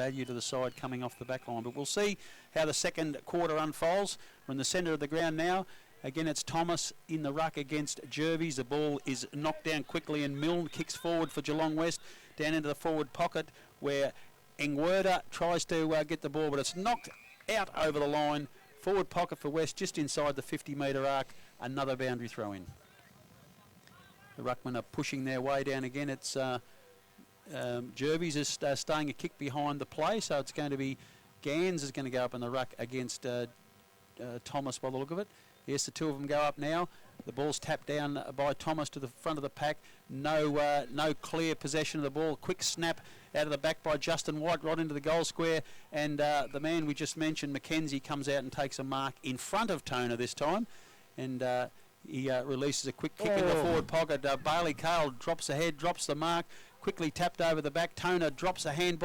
value to the side coming off the back line. But we'll see how the second quarter unfolds. We're in the centre of the ground now. Again, it's Thomas in the ruck against Jervis. The ball is knocked down quickly, and Milne kicks forward for Geelong West down into the forward pocket where Engwerda tries to get the ball, but it's knocked out over the line. Forward pocket for West just inside the 50-metre arc. Another boundary throw in. The ruckmen are pushing their way down again. It's Jervis is staying a kick behind the play, so it's going to be Gans is going to go up in the ruck against Thomas by the look of it. Yes, the two of them go up now. The ball's tapped down by Thomas to the front of the pack. No clear possession of the ball. Quick snap out of the back by Justin White right into the goal square. And the man we just mentioned, Mackenzie, comes out and takes a mark in front of Toner this time. And he releases a quick kick in the forward pocket. Bailey Cale drops ahead, drops the mark. Quickly tapped over the back. Toner drops a hand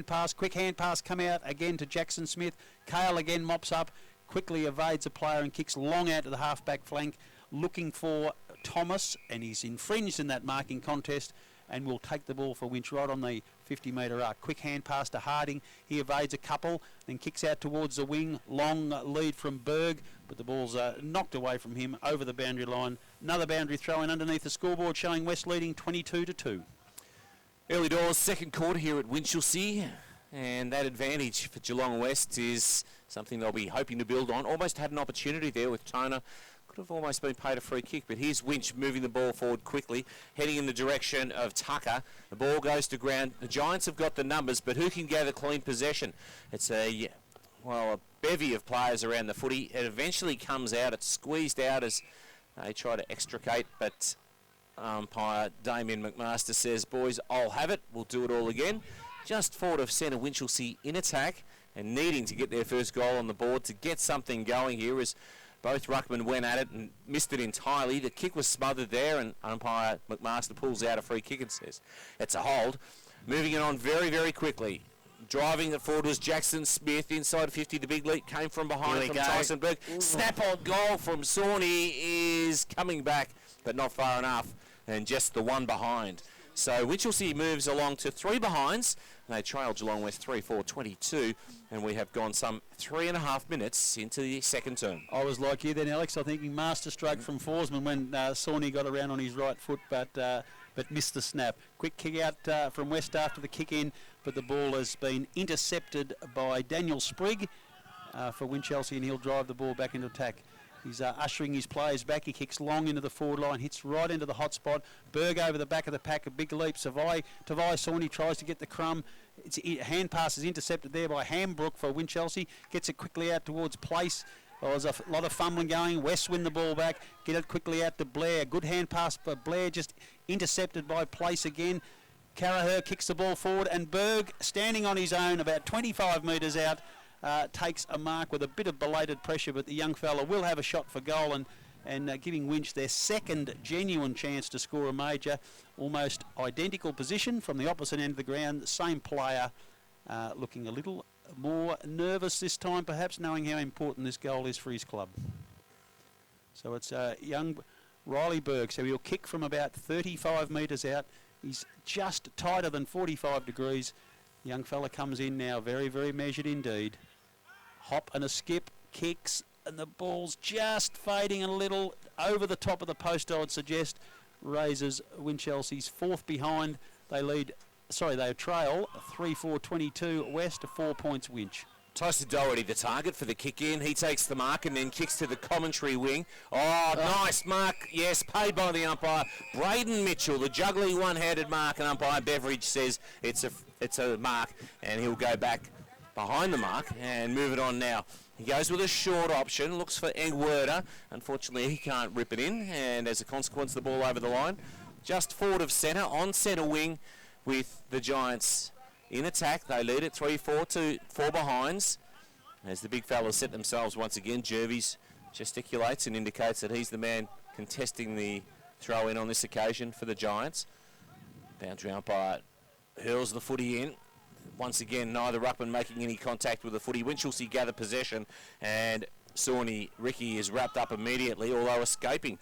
pass. Quick hand pass come out again to Jackson Smith. Cale again mops up. Quickly evades a player and kicks long out to the half-back flank, looking for Thomas, and he's infringed in that marking contest and will take the ball for Winch right on the 50-metre arc. Quick hand pass to Harding. He evades a couple, then kicks out towards the wing. Long lead from Berg, but the ball's knocked away from him over the boundary line. Another boundary throw in underneath the scoreboard showing West leading 22-2. Early doors, second quarter here at Winchelsea. And that advantage for Geelong West is something they'll be hoping to build on. Almost had an opportunity there with Toner. Could have almost been paid a free kick, but here's Winch moving the ball forward quickly, heading in the direction of Tucker. The ball goes to ground. The Giants have got the numbers, but who can gather clean possession? It's a bevy of players around the footy. It eventually comes out. It's squeezed out as they try to extricate, but umpire Damien McMaster says, boys, I'll have it. We'll do it all again. Just forward of centre, Winchelsea in attack and needing to get their first goal on the board to get something going here as both ruckmen went at it and missed it entirely. The kick was smothered there, and umpire McMaster pulls out a free kick and says it's a hold. Moving it on very, very quickly. Driving it forward was Jackson Smith inside 50. The big leap came from behind from Tyson Berg. Snap on goal from Sawney is coming back, but not far enough, and just the one behind. So Winchelsea moves along to 3 behinds. They trail Geelong West 3-4-22, and we have gone some 3.5 minutes into the second term. I was like you then, Alex. I think he master stroke from Forsman when Sawney got around on his right foot, but missed the snap. Quick kick out from West after the kick in, but the ball has been intercepted by Daniel Sprigg for Winchelsea, and he'll drive the ball back into attack. He's ushering his players back. He kicks long into the forward line, hits right into the hot spot. Berg over the back of the pack, a big leap. Tavai Sawney tries to get the crumb. Hand pass is intercepted there by Hambrook for Winchelsea. Gets it quickly out towards Place. There's a lot of fumbling going. West win the ball back. Get it quickly out to Blair. Good hand pass for Blair, just intercepted by Place again. Carraher kicks the ball forward, and Berg, standing on his own about 25 metres out, takes a mark with a bit of belated pressure, but the young fella will have a shot for goal and giving Winch their second genuine chance to score a major. Almost identical position from the opposite end of the ground. Same player looking a little more nervous this time, perhaps knowing how important this goal is for his club. So it's young Riley Berg. So he'll kick from about 35 metres out. He's just tighter than 45 degrees. The young fella comes in now, very, very measured indeed. Hop and a skip, kicks, and the ball's just fading a little over the top of the post, I would suggest. Raises Winchelsea's 4th behind. They trail 3-4-22 West to 4 points Winch. Tyson Doherty, the target for the kick in. He takes the mark and then kicks to the commentary wing. Nice mark. Yes, paid by the umpire. Braden Mitchell, the juggling one-handed mark, and umpire Beveridge says it's a mark, and he'll go back behind the mark and move it on now. He goes with a short option, looks for Engwerda. Unfortunately, he can't rip it in, and as a consequence, the ball over the line. Just forward of centre, on centre wing with the Giants in attack. They lead it 3-4 to 4 behinds. As the big fellas set themselves once again, Jervis gesticulates and indicates that he's the man contesting the throw in on this occasion for the Giants. Boundary umpire hurls the footy in. Once again, neither ruckman making any contact with the footy. Winchelsea gather possession, and Sawney Ricky is wrapped up immediately, although escaping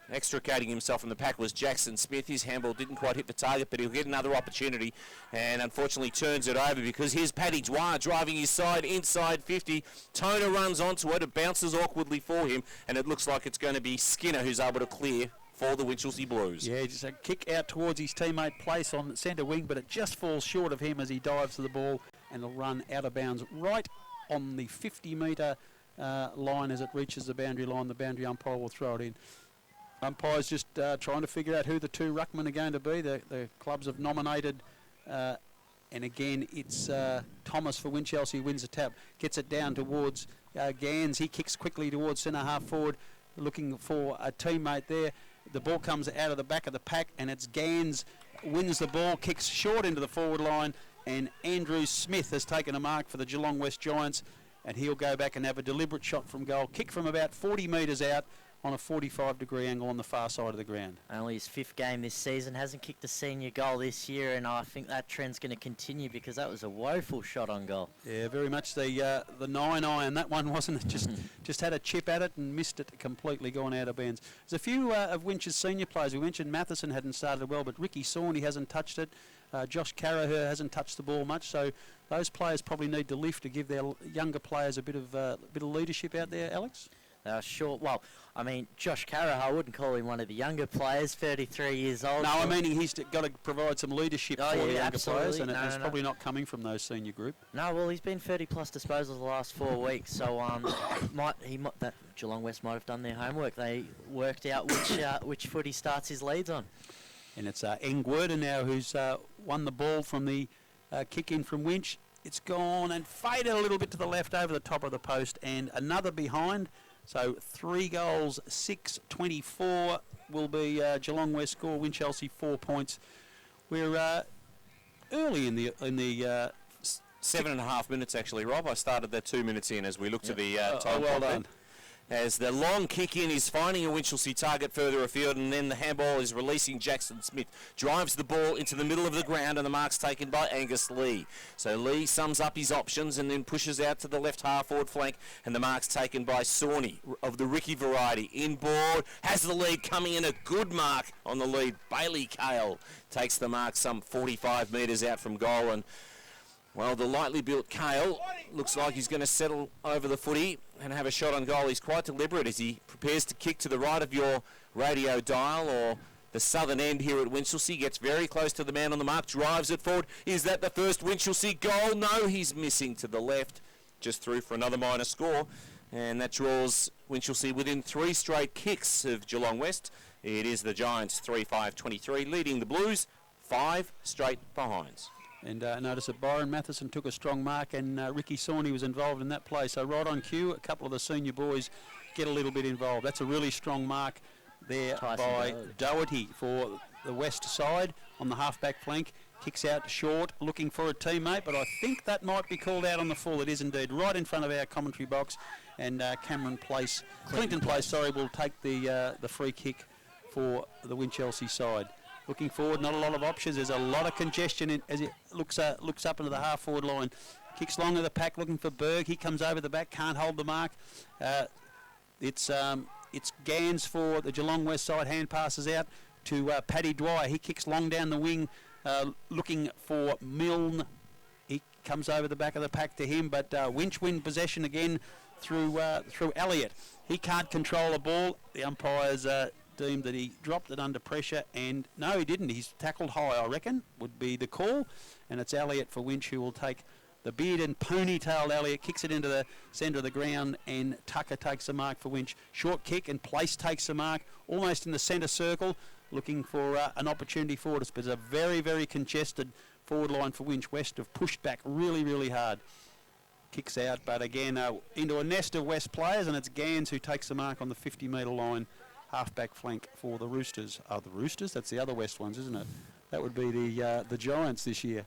Extricating himself from the pack was Jackson Smith. His handball didn't quite hit the target, but he'll get another opportunity, and unfortunately turns it over because here's Paddy Dwyer driving his side inside 50. Toner runs onto it. It bounces awkwardly for him, and it looks like it's going to be Skinner who's able to clear for the Winchelsea Blues. Yeah, just a kick out towards his teammate Place on centre wing, but it just falls short of him as he dives to the ball, and it'll run out of bounds right on the 50-metre line as it reaches the boundary line. The boundary umpire will throw it in. Umpire's just trying to figure out who the two ruckmen are going to be. The clubs have nominated, and again it's Thomas for Winchelsea wins the tap, gets it down towards Gans. He kicks quickly towards centre half forward, looking for a teammate there. The ball comes out of the back of the pack, and it's Gans wins the ball, kicks short into the forward line, and Andrew Smith has taken a mark for the Geelong West Giants, and he'll go back and have a deliberate shot from goal, kick from about 40 metres out on a 45-degree angle on the far side of the ground. Only his 5th game this season, hasn't kicked a senior goal this year, and I think that trend's going to continue because that was a woeful shot on goal. Yeah, very much the 9-iron, that one, wasn't it? Just had a chip at it and missed it completely, gone out of bounds. There's a few of Winch's senior players. We mentioned Matheson hadn't started well, but Ricky Sawney hasn't touched it. Josh Carraher hasn't touched the ball much, so those players probably need to lift to give their younger players a bit of leadership out there, Alex. Sure. Well, I mean, Josh Carraher, I wouldn't call him one of the younger players, 33 years old. No, I mean he's got to provide some leadership for the younger players, and it's probably not coming from those senior group. No, well, he's been 30-plus disposals the last 4 weeks, so that Geelong West might have done their homework. They worked out which foot he starts his leads on. And it's Engwerder now who's won the ball from the kick-in from Winch. It's gone and faded a little bit to the left over the top of the post, and another behind. So 3 goals, 6-24 will be Geelong West score. Winchelsea 4 points. We're early in the 7.5 minutes actually, Rob. I started that 2 minutes in as we look to the time. Well done. As the long kick in is finding a Winchelsea target further afield, and then the handball is releasing Jackson Smith. Drives the ball into the middle of the ground, and the mark's taken by Angus Lee. So Lee sums up his options and then pushes out to the left half forward flank, and the mark's taken by Sawney of the Ricky variety. Inboard, has the lead coming in, a good mark on the lead. Bailey Cale takes the mark some 45 metres out from goal, and well, the lightly built Cale looks like he's going to settle over the footy and have a shot on goal. He's quite deliberate as he prepares to kick to the right of your radio dial, or the southern end here at Winchelsea. Gets very close to the man on the mark, drives it forward. Is that the first Winchelsea goal? No, he's missing to the left. Just through for another minor score. And that draws Winchelsea within 3 straight kicks of Geelong West. It is the Giants 3-5-23, leading the Blues 5 straight behinds. And notice that Byron Matheson took a strong mark, and Ricky Sawney was involved in that play. So right on cue, a couple of the senior boys get a little bit involved. That's a really strong mark there by Doherty for the west side on the half-back flank. Kicks out short, looking for a teammate, but I think that might be called out on the full. It is indeed right in front of our commentary box, and Clinton Place, will take the free kick for the Winchelsea side. Looking forward, not a lot of options. There's a lot of congestion as it looks up into the half-forward line. Kicks long of the pack, looking for Berg. He comes over the back, can't hold the mark. It's Gans for the Geelong West side. Hand passes out to Paddy Dwyer. He kicks long down the wing, looking for Milne. He comes over the back of the pack to him, but Winch win possession again through Elliott. He can't control the ball. The umpires deemed that he dropped it under pressure, and no, he didn't. He's tackled high, I reckon, would be the call, and it's Elliott for Winch who will take the beard and ponytailed Elliott, kicks it into the centre of the ground, and Tucker takes the mark for Winch. Short kick, and Place takes the mark, almost in the centre circle, looking for an opportunity forward. But it's a very, very congested forward line for Winch. West have pushed back really, really hard. Kicks out, but again, into a nest of West players, and it's Gans who takes the mark on the 50-metre line. Half-back flank for the Roosters. The Roosters? That's the other West ones, isn't it? That would be the Giants this year.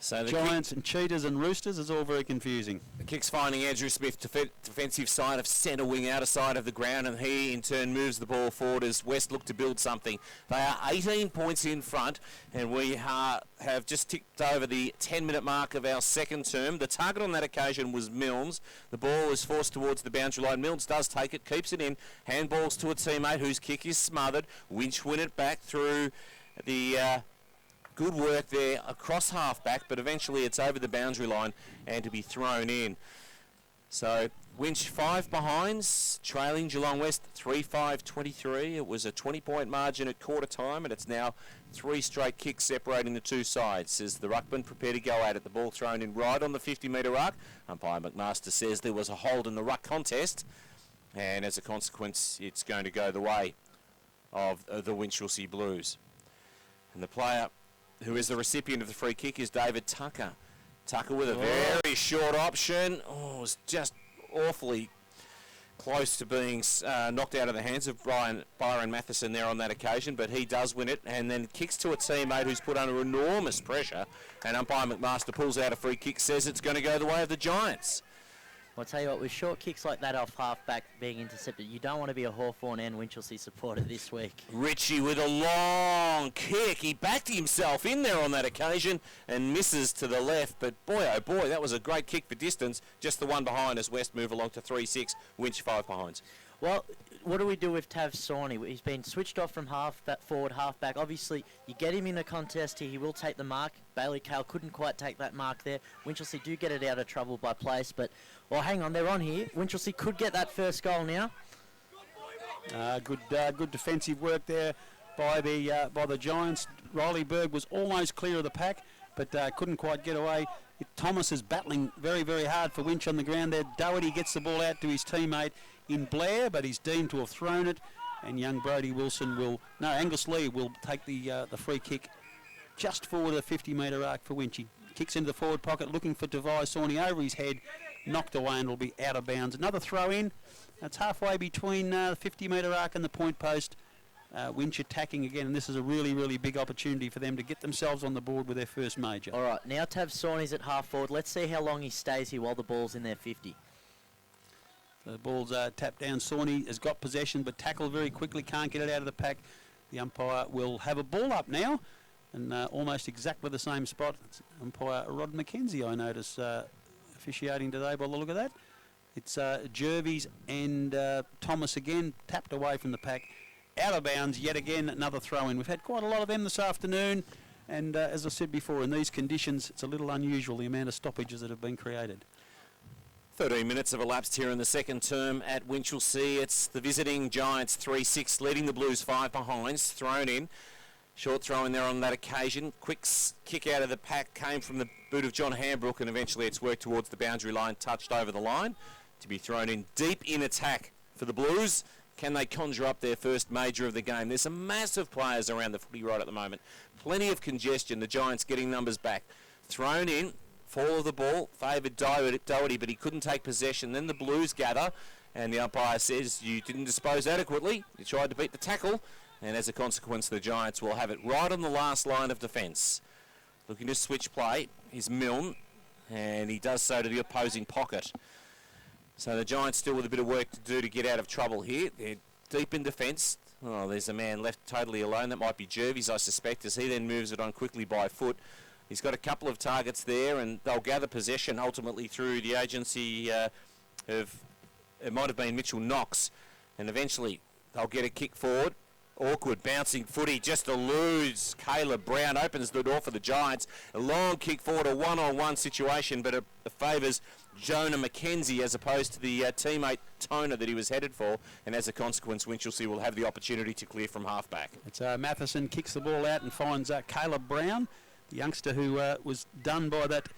So the Giants and Cheetahs and Roosters is all very confusing. The kick's finding Andrew Smith, defensive side of centre wing, outer side of the ground, and he in turn moves the ball forward as West look to build something. They are 18 points in front, and we have just ticked over the 10-minute mark of our second term. The target on that occasion was Milnes. The ball is forced towards the boundary line. Milnes does take it, keeps it in, handballs to a teammate whose kick is smothered. Winch win it back through the... good work there across half-back, but eventually it's over the boundary line and to be thrown in. So Winch 5 behinds, trailing Geelong West 3-5-23. It was a 20-point margin at quarter time, and it's now 3 straight kicks separating the two sides as the ruckman prepare to go at it. The ball thrown in right on the 50-metre arc. Umpire McMaster says there was a hold in the ruck contest, and as a consequence, it's going to go the way of the Winchelsea Blues. And the player who is the recipient of the free kick is David Tucker. Tucker with a very short option. Oh, it was just awfully close to being knocked out of the hands of Byron Matheson there on that occasion, but he does win it and then kicks to a teammate who's put under enormous pressure, and umpire McMaster pulls out a free kick, says it's going to go the way of the Giants. I'll tell you what, with short kicks like that off half-back being intercepted, you don't want to be a Hawthorn and Winchelsea supporter this week. Richie with a long kick. He backed himself in there on that occasion and misses to the left. But boy, oh boy, that was a great kick for distance. Just the one behind as West move along to 3-6. Winch 5 behinds. Well, what do we do with Tav Sawney? He's been switched off from forward, half-back. Obviously, you get him in a contest here, he will take the mark. Bailey Cale couldn't quite take that mark there. Winchelsea do get it out of trouble by place, but, well, hang on, they're on here. Winchelsea could get that first goal now. Good defensive work there by the Giants. Riley Berg was almost clear of the pack, but couldn't quite get away. Thomas is battling very, very hard for Winch on the ground there. Doherty gets the ball out to his teammate in Blair, but he's deemed to have thrown it, and young Brodie Wilson Angus Lee will take the free kick just forward the 50-metre arc for Winch. He kicks into the forward pocket looking for Tobias Sawney over his head, knocked away, and will be out of bounds. Another throw in. That's halfway between the 50-metre arc and the point post. Winch attacking again, and this is a really, really big opportunity for them to get themselves on the board with their first major. All right, now Tav Sawney's at half forward. Let's see how long he stays here while the ball's in their 50. The ball's tapped down. Sawney has got possession, but tackled very quickly, can't get it out of the pack. The umpire will have a ball up now, and almost exactly the same spot. It's umpire Rod McKenzie, I notice, officiating today by the look of that. It's Jervis and Thomas again, tapped away from the pack. Out of bounds yet again, another throw in. We've had quite a lot of them this afternoon, and as I said before, in these conditions, it's a little unusual, the amount of stoppages that have been created. 13 minutes have elapsed here in the second term at Winchelsea. It's the visiting Giants 3-6, leading the Blues 5 behinds, thrown in. Short throw in there on that occasion. Quick kick out of the pack came from the boot of John Hambrook, and eventually it's worked towards the boundary line, touched over the line to be thrown in deep in attack for the Blues. Can they conjure up their first major of the game? There's some massive players around the footy right at the moment. Plenty of congestion. The Giants getting numbers back. Thrown in. Fall of the ball. Favoured Doherty, but he couldn't take possession. Then the Blues gather, and the umpire says, you didn't dispose adequately. You tried to beat the tackle, and as a consequence, the Giants will have it right on the last line of defence. Looking to switch play is Milne, and he does so to the opposing pocket. So the Giants still with a bit of work to do to get out of trouble here. They're deep in defence. Oh, there's a man left totally alone. That might be Jervis, I suspect, as he then moves it on quickly by foot. He's got a couple of targets there, and they'll gather possession ultimately through the agency of, it might have been Mitchell Knox, and eventually they'll get a kick forward. Awkward bouncing footy just eludes Caleb Brown, opens the door for the Giants. A long kick forward, a one-on-one situation, but it favours Jonah McKenzie as opposed to the teammate Toner that he was headed for, and as a consequence, Winchelsea will have the opportunity to clear from half-back. It's Matheson kicks the ball out and finds Caleb Brown, the youngster who was done by that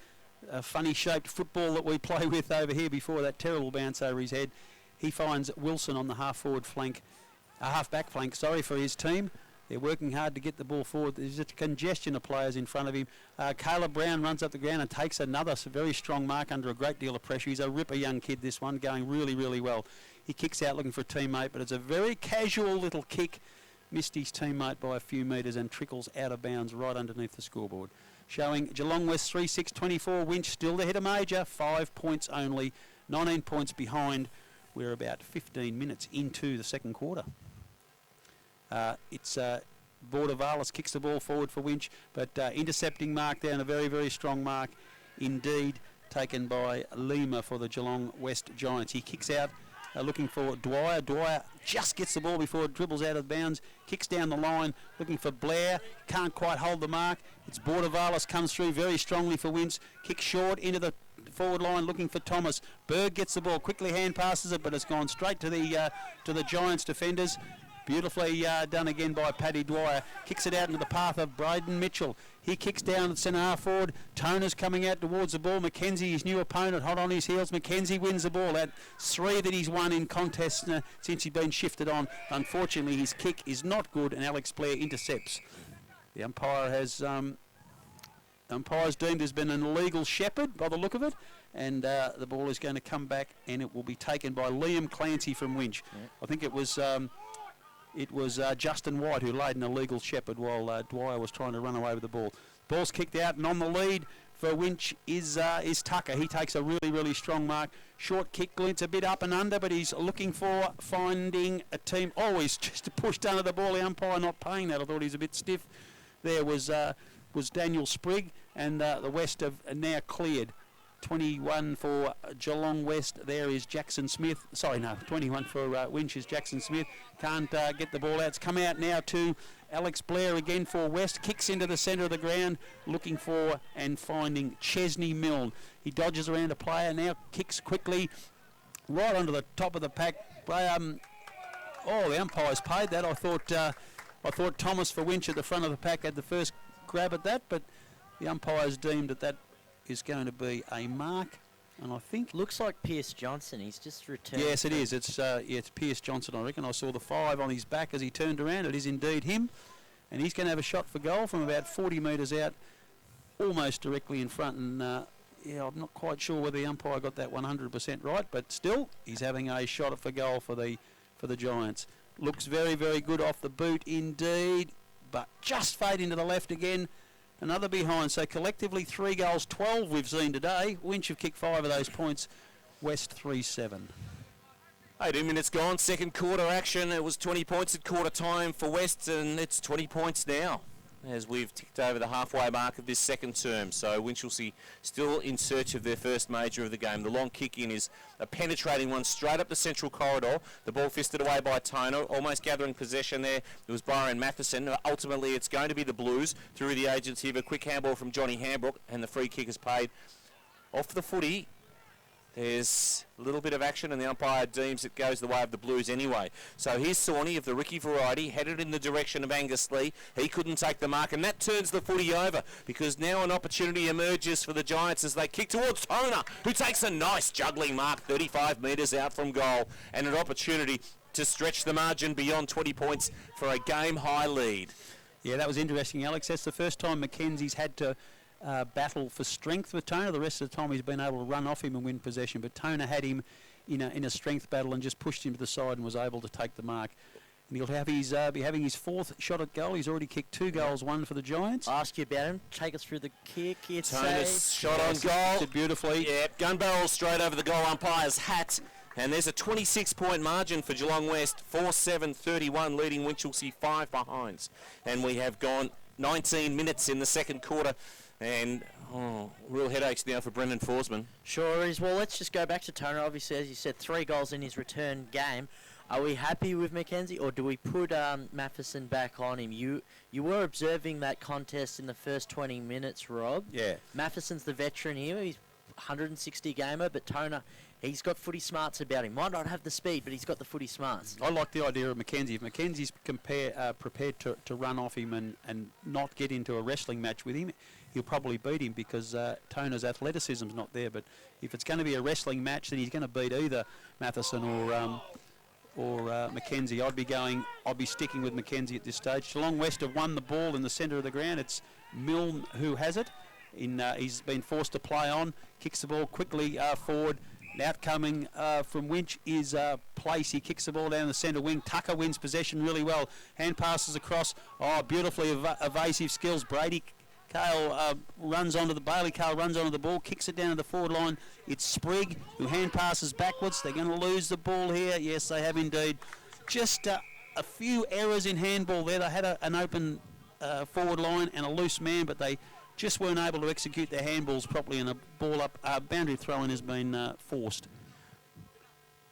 funny-shaped football that we play with over here before, that terrible bounce over his head. He finds Wilson on the half-forward flank. Half-back flank, for his team. They're working hard to get the ball forward. There's just a congestion of players in front of him. Caleb Brown runs up the ground and takes another very strong mark under a great deal of pressure. He's a ripper young kid, this one, going really, really well. He kicks out looking for a teammate, but it's a very casual little kick. Missed his teammate by a few metres and trickles out of bounds right underneath the scoreboard. showing Geelong West 3-6-24. Winch still the head of major, 5 points only, 19 points behind. We're about 15 minutes into the second quarter. It's Bordavalis kicks the ball forward for Winch, but intercepting mark there, and a very, very strong mark indeed taken by Lima for the Geelong West Giants. He kicks out looking for Dwyer. Dwyer just gets the ball before it dribbles out of bounds, kicks down the line looking for Blair, can't quite hold the mark. It's Bordavalis comes through very strongly for Winch, kicks short into the forward line looking for Thomas. Berg gets the ball, quickly hand passes it, but it's gone straight to the Giants defenders. Beautifully done again by Paddy Dwyer. Kicks it out into the path of Braden Mitchell. He kicks down at centre half forward. Toner's coming out towards the ball. Mackenzie, his new opponent, hot on his heels. Mackenzie wins the ball. That 3 that he's won in contests since he's been shifted on. Unfortunately, his kick is not good, and Alex Blair intercepts. The umpire has... umpire's deemed has been an illegal shepherd by the look of it, and the ball is going to come back, and it will be taken by Liam Clancy from Winch. Yeah. I think it was Justin White who laid an illegal shepherd while Dwyer was trying to run away with the ball. Ball's kicked out, and on the lead for Winch is Tucker. He takes a really, really strong mark. Short kick, glints a bit up and under, but he's looking for finding a team. Oh, he's just pushed under the ball. The umpire not paying that. I thought he was a bit stiff. There was Daniel Sprigg, and the West have now cleared. 21 for Geelong West. There is Jackson Smith. Sorry, no, 21 for Winch is Jackson Smith. Can't get the ball out. It's come out now to Alex Blair again for West. Kicks into the centre of the ground, looking for and finding Chesney Milne. He dodges around a player, now kicks quickly right onto the top of the pack. The umpire's paid that. I thought Thomas for Winch at the front of the pack had the first grab at that, but the umpire's deemed that is going to be a mark, and I think looks like Pierce Johnson. He's just returned. Yes, it is. It's Pierce Johnson. I reckon I saw the 5 on his back as he turned around. It is indeed him, and he's going to have a shot for goal from about 40 metres out, almost directly in front. And I'm not quite sure whether the umpire got that 100% right, but still, he's having a shot for goal for the Giants. Looks very, very good off the boot indeed, but just fade into the left again. Another behind, so collectively 3 goals, 12 we've seen today. Winch have kicked 5 of those points. West 3-7. 18 minutes gone, second quarter action. It was 20 points at quarter time for West, and it's 20 points now as we've ticked over the halfway mark of this second term. So Winchelsea still in search of their first major of the game. The long kick in is a penetrating one straight up the central corridor. The ball fisted away by Toner, almost gathering possession there. It was Byron Matheson. Ultimately, it's going to be the Blues through the agency of a quick handball from Johnny Hambrook, and the free kick is paid off the footy. There's a little bit of action, and the umpire deems it goes the way of the Blues anyway. So here's Sawney of the Ricky variety, headed in the direction of Angus Lee. He couldn't take the mark, and that turns the footy over, because now an opportunity emerges for the Giants as they kick towards Toner, who takes a nice juggling mark 35 metres out from goal, and an opportunity to stretch the margin beyond 20 points for a game-high lead. Yeah, that was interesting, Alex. That's the first time Mackenzie's had to battle for strength with Toner. The rest of the time he's been able to run off him and win possession, but Toner had him in a strength battle and just pushed him to the side and was able to take the mark. And he'll have be having his 4th shot at goal. He's already kicked 2 goals, 1 for the Giants. I'll ask you about him. Take us through the kick. It's Toner's shot on goal. Did beautifully. Yeah, gun barrel straight over the goal umpire's hat. And there's a 26-point margin for Geelong West, 4-7-31, leading Winchelsea 5 behinds. And we have gone 19 minutes in the second quarter. And real headaches now for Brendan Forsman. Sure is. Well, let's just go back to Toner. Obviously, as you said, 3 goals in his return game. Are we happy with Mackenzie, or do we put Matheson back on him? You were observing that contest in the first 20 minutes, Rob. Yeah. Matheson's the veteran here. He's 160 gamer, but Toner, he's got footy smarts about him. Might not have the speed, but he's got the footy smarts. I like the idea of Mackenzie. If Mackenzie's prepared to run off him and not get into a wrestling match with him, he'll probably beat him, because Toner's athleticism's not there. But if it's going to be a wrestling match, then he's going to beat either Matheson or Mackenzie. I'd be sticking with Mackenzie at this stage. Geelong West have won the ball in the centre of the ground. It's Milne who has it. He's been forced to play on, kicks the ball quickly forward. Outcoming from Winch is Place. He kicks the ball down the centre wing. Tucker wins possession really well. Hand passes across. Oh, beautifully evasive skills. Brady Bailey Cale runs onto the ball, kicks it down to the forward line. It's Sprigg who hand passes backwards. They're going to lose the ball here. Yes, they have indeed. Just a few errors in handball there. They had an open forward line and a loose man, but they just weren't able to execute their handballs properly, and a ball up, boundary throw-in has been forced.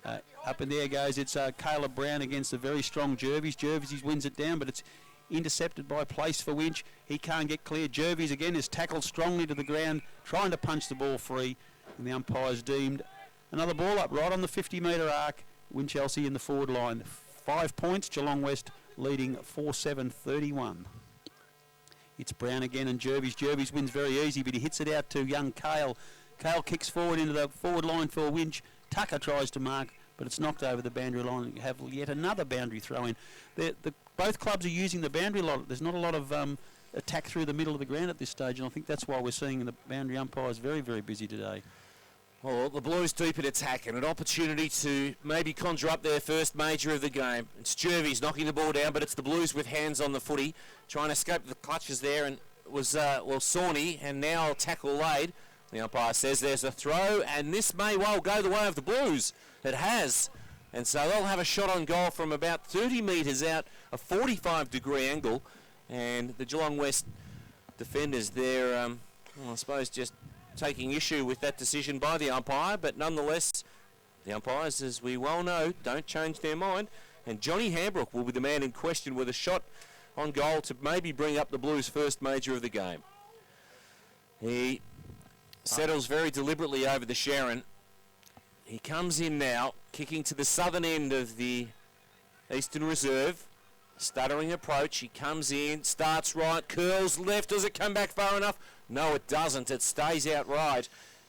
Up in there goes, it's Caleb Brown against the very strong Jervis. Jervis wins it down, but it's intercepted by place for Winch. He can't get clear. Jervis again is tackled strongly to the ground, trying to punch the ball free, and the umpire's deemed another ball up right on the 50-metre arc. Winchelsea in the forward line. 5 points, Geelong West leading 4-7-31. It's Brown again and Jervis. Jervis wins very easy, but he hits it out to young Cale. Cale kicks forward into the forward line for Winch. Tucker tries to mark, but it's knocked over the boundary line. You have yet another boundary throw-in. Both clubs are using the boundary a lot. There's not a lot of attack through the middle of the ground at this stage, and I think that's why we're seeing the boundary umpires very, very busy today. Well, the Blues deep in attack and an opportunity to maybe conjure up their first major of the game. It's Jervis knocking the ball down, but it's the Blues with hands on the footy, trying to escape the clutches there, and it was, Sawney, and now a tackle laid. The umpire says there's a throw, and this may well go the way of the Blues. It has. And so they'll have a shot on goal from about 30 metres out, a 45-degree angle, and the Geelong West defenders there, I suppose, just taking issue with that decision by the umpire, but nonetheless, the umpires, as we well know, don't change their mind, and Johnny Hambrook will be the man in question with a shot on goal to maybe bring up the Blues' first major of the game. He settles very deliberately over the Sharon. He comes in now, kicking to the southern end of the Eastern Reserve. Stuttering approach, he comes in, starts right, curls left. Does it come back far enough? No, it doesn't. It stays out right.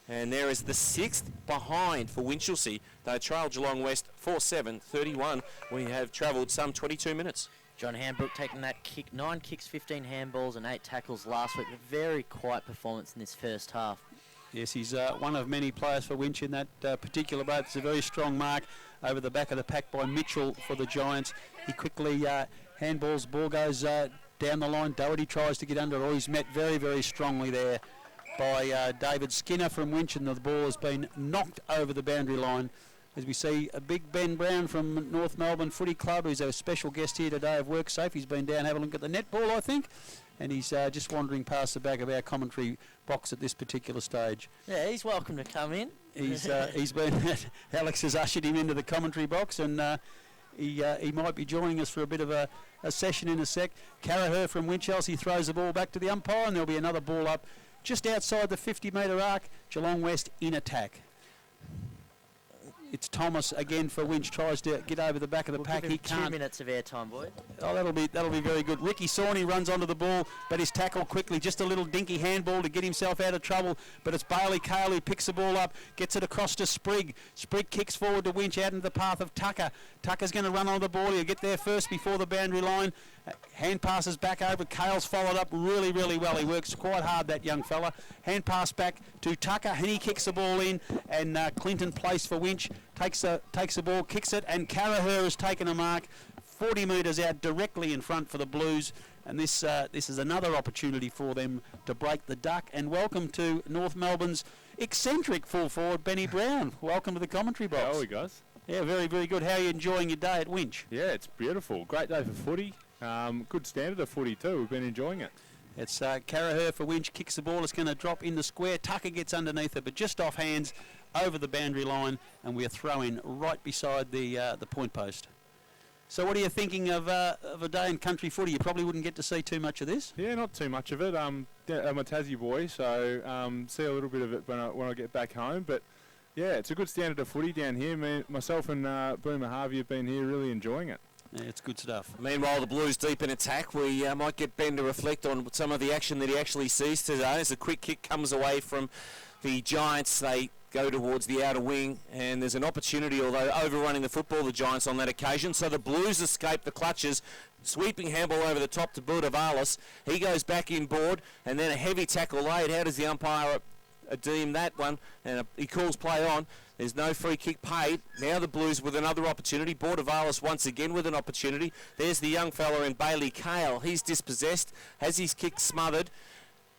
And there is the 6th behind for Winchelsea. They trail Geelong West 4-7-31. We have travelled some 22 minutes. John Hambrook taking that kick, 9 kicks, 15 handballs and 8 tackles last week. A very quiet performance in this first half. Yes, he's one of many players for Winch in that particular boat. It's a very strong mark over the back of the pack by Mitchell for the Giants. He quickly handballs, ball goes down the line. Doherty tries to get under it. He's met very, very strongly there by David Skinner from Winch, and the ball has been knocked over the boundary line. As we see a big Ben Brown from North Melbourne Footy Club, who's a special guest here today of WorkSafe. He's been down having a look at the netball, I think, and he's just wandering past the back of our commentary box at this particular stage. Yeah, he's welcome to come in. He's been Alex has ushered him into the commentary box, and he might be joining us for a bit of a session in a sec. Carraher from Winchelsea throws the ball back to the umpire, and there'll be another ball up just outside the 50-metre arc. Geelong West in attack. It's Thomas again for Winch, tries to get over the back of the pack. He can't. 2 minutes of airtime, boy. Oh, that'll be very good. Ricky Sawney runs onto the ball, but he's tackled quickly. Just a little dinky handball to get himself out of trouble. But it's Bailey Cale who picks the ball up, gets it across to Sprigg. Sprigg kicks forward to Winch out into the path of Tucker. Tucker's going to run onto the ball. He'll get there first before the boundary line. Hand passes back over. Cale's followed up really, really well. He works quite hard, that young fella. Hand pass back to Tucker, and he kicks the ball in. And Clinton Place for Winch takes the ball, kicks it, and Carraher has taken a mark 40 metres out directly in front for the Blues. And this is another opportunity for them to break the duck. And welcome to North Melbourne's eccentric full forward, Benny Brown. Welcome to the commentary box. How are we, guys? Yeah, very, very good. How are you enjoying your day at Winch? Yeah, it's beautiful. Great day for footy. Good standard of footy too. We've been enjoying it. It's Carraher for Winch, kicks the ball. It's going to drop in the square. Tucker gets underneath it, but just off hands over the boundary line, and we're throwing right beside the point post. So what are you thinking of a day in country footy? You probably wouldn't get to see too much of this. Yeah, not too much of it. I'm a Tassie boy, so see a little bit of it when I get back home. But yeah, it's a good standard of footy down here. Myself and Boomer Harvey have been here really enjoying it. Yeah, it's good stuff. Meanwhile, the Blues deep in attack. We might get Ben to reflect on some of the action that he actually sees today. As a quick kick comes away from the Giants, they go towards the outer wing, and there's an opportunity, although overrunning the football, the Giants on that occasion. So the Blues escape the clutches. Sweeping handball over the top to Budavalis. He goes back inboard, and then a heavy tackle laid. How does the umpire deem that one? And he calls play on. There's no free kick paid. Now the Blues with another opportunity. Budavalis once again with an opportunity. There's the young fella in Bailey Cale. He's dispossessed, has his kick smothered.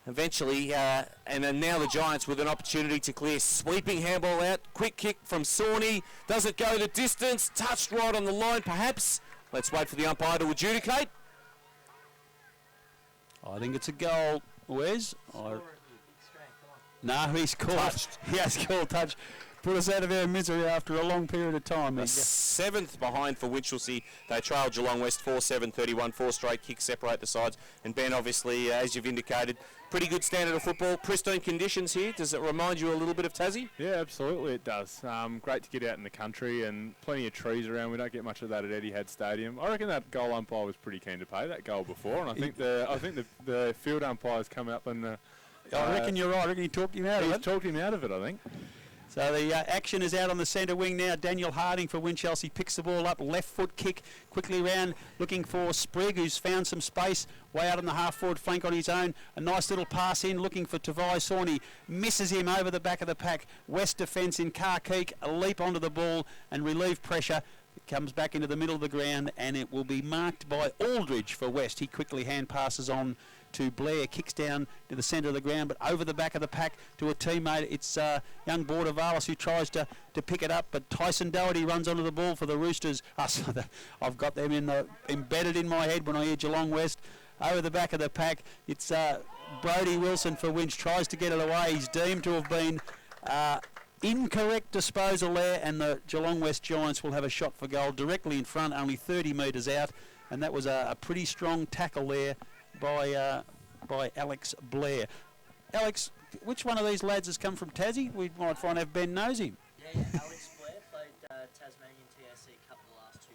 Eventually, and then now the Giants with an opportunity to clear. Sweeping handball out. Quick kick from Sawney. Does it go the distance? Touched right on the line, perhaps. Let's wait for the umpire to adjudicate. I think it's a goal, Wes. No, he's called. Touched. He has called touch. Put us out of our misery after a long period of time. A seventh behind for Winchelsea. They trail Geelong West 4-7-31. 4 straight kicks separate the sides. And Ben, obviously, as you've indicated, pretty good standard of football. Pristine conditions here. Does it remind you a little bit of Tassie? Yeah, absolutely it does. Great to get out in the country and plenty of trees around. We don't get much of that at Etihad Stadium. I reckon that goal umpire was pretty keen to pay that goal before, and I think the field umpires come up and. I reckon you're right. I reckon he talked him out of it. He's talked him out of it, I think. So the action is out on the centre wing now. Daniel Harding for Winchelsea picks the ball up, left foot kick, quickly round, looking for Sprigg, who's found some space way out on the half-forward flank on his own. A nice little pass in, looking for Tavai Sawney. Misses him over the back of the pack. West defence in Carkeek, a leap onto the ball and relieve pressure. It comes back into the middle of the ground and it will be marked by Aldridge for West. He quickly hand passes on to Blair, kicks down to the centre of the ground, but over the back of the pack to a teammate. It's young Bordavalis who tries to pick it up, but Tyson Doherty runs onto the ball for the Roosters. I've got them embedded in my head when I hear Geelong West. Over the back of the pack, it's Brodie Wilson for Winch, tries to get it away. He's deemed to have been incorrect disposal there, and the Geelong West Giants will have a shot for goal directly in front, only 30 metres out, and that was a pretty strong tackle there by Alex Blair. Alex, which one of these lads has come from Tassie? We might find out Ben knows him. Yeah, Alex Blair played Tasmanian TAC a couple of the last 2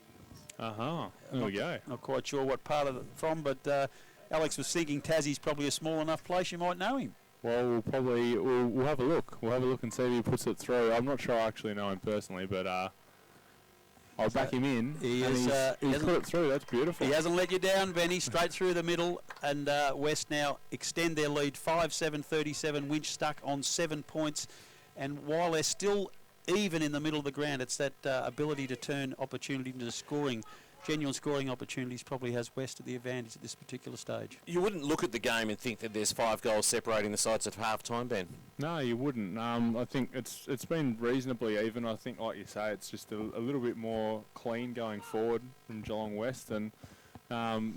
years. There we go. Not quite sure what part of it from, but Alex was thinking Tassie's probably a small enough place you might know him. Well, we'll have a look. We'll have a look and see if he puts it through. I'm not sure I actually know him personally, but I'll back him in. He's put it through. That's beautiful. He hasn't let you down, Benny. Straight through the middle, and West now extend their lead 5-7-37. Winch stuck on 7 points, and while they're still even in the middle of the ground, it's that ability to turn opportunity into scoring. Genuine scoring opportunities probably has West at the advantage at this particular stage. You wouldn't look at the game and think that there's 5 goals separating the sides at half-time, Ben? No, you wouldn't. I think it's been reasonably even. I think, like you say, it's just a little bit more clean going forward from Geelong West, and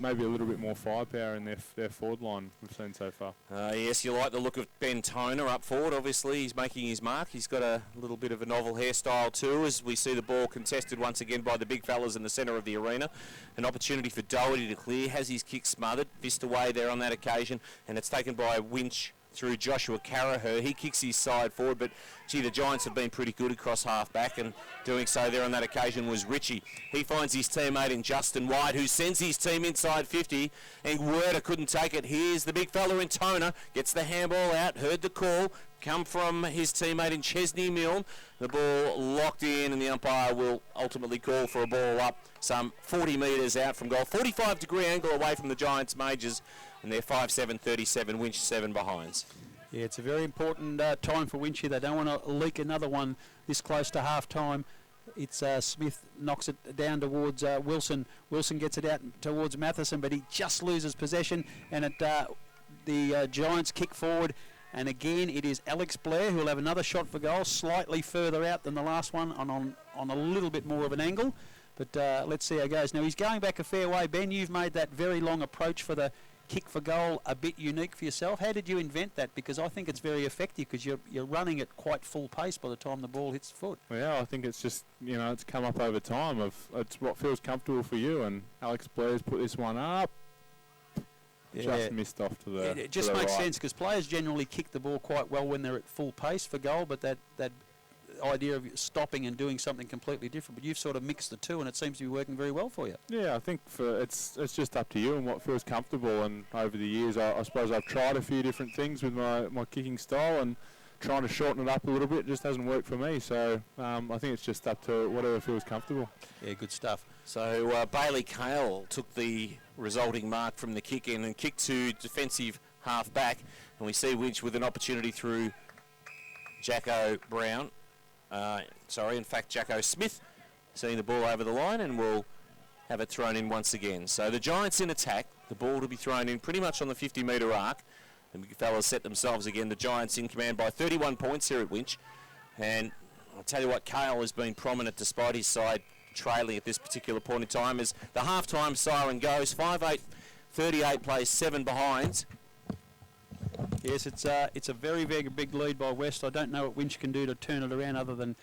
maybe a little bit more firepower in their forward line we've seen so far. Yes, you like the look of Ben Toner up forward. Obviously, he's making his mark. He's got a little bit of a novel hairstyle too, as we see the ball contested once again by the big fellas in the centre of the arena. An opportunity for Doherty to clear. Has his kick smothered. Fist away there on that occasion, and it's taken by Winch through Joshua Carraher. He kicks his side forward, but gee, the Giants have been pretty good across half-back, and doing so there on that occasion was Richie. He finds his teammate in Justin White, who sends his team inside 50, and Werder couldn't take it. Here's the big fella in Toner, gets the handball out, heard the call, come from his teammate in Chesney Milne. The ball locked in, and the umpire will ultimately call for a ball up some 40 metres out from goal. 45-degree angle away from the Giants' majors, and they're 5-7-37, Winch 7 behinds. Yeah, it's a very important time for Winch here. They don't want to leak another one this close to half-time. It's Smith knocks it down towards Wilson. Wilson gets it out towards Matheson, but he just loses possession, and the Giants kick forward. And again, it is Alex Blair who will have another shot for goal, slightly further out than the last one, on a little bit more of an angle. But let's see how it goes. Now, he's going back a fair way. Ben, you've made that very long approach for the kick for goal a bit unique for yourself. How did you invent that? Because I think it's very effective, because you're running at quite full pace by the time the ball hits the foot. Yeah, I think it's just, it's come up over time. It's what feels comfortable for you, and Alex Blair's put this one up. Yeah. Just missed off to the It just makes sense, because players generally kick the ball quite well when they're at full pace for goal, but that idea of stopping and doing something completely different, but you've sort of mixed the two, and it seems to be working very well for you. Yeah, I think it's just up to you and what feels comfortable, and over the years I suppose I've tried a few different things with my kicking style, and trying to shorten it up a little bit just hasn't worked for me, so I think it's just up to whatever feels comfortable. Yeah, good stuff. So Bailey Cale took the resulting mark from the kick in and kicked to defensive half back, and we see Winch with an opportunity through Jacko Brown. Jacko Smith seeing the ball over the line, and will have it thrown in once again. So the Giants in attack, the ball to be thrown in pretty much on the 50-metre arc, The big fellas set themselves again. The Giants in command by 31 points here at Winch. And I'll tell you what, Kale has been prominent despite his side trailing at this particular point in time as the half-time siren goes. 5-8, 38 plays 7 behind. Yes, it's a very, very big lead by West. I don't know what Winch can do to turn it around other than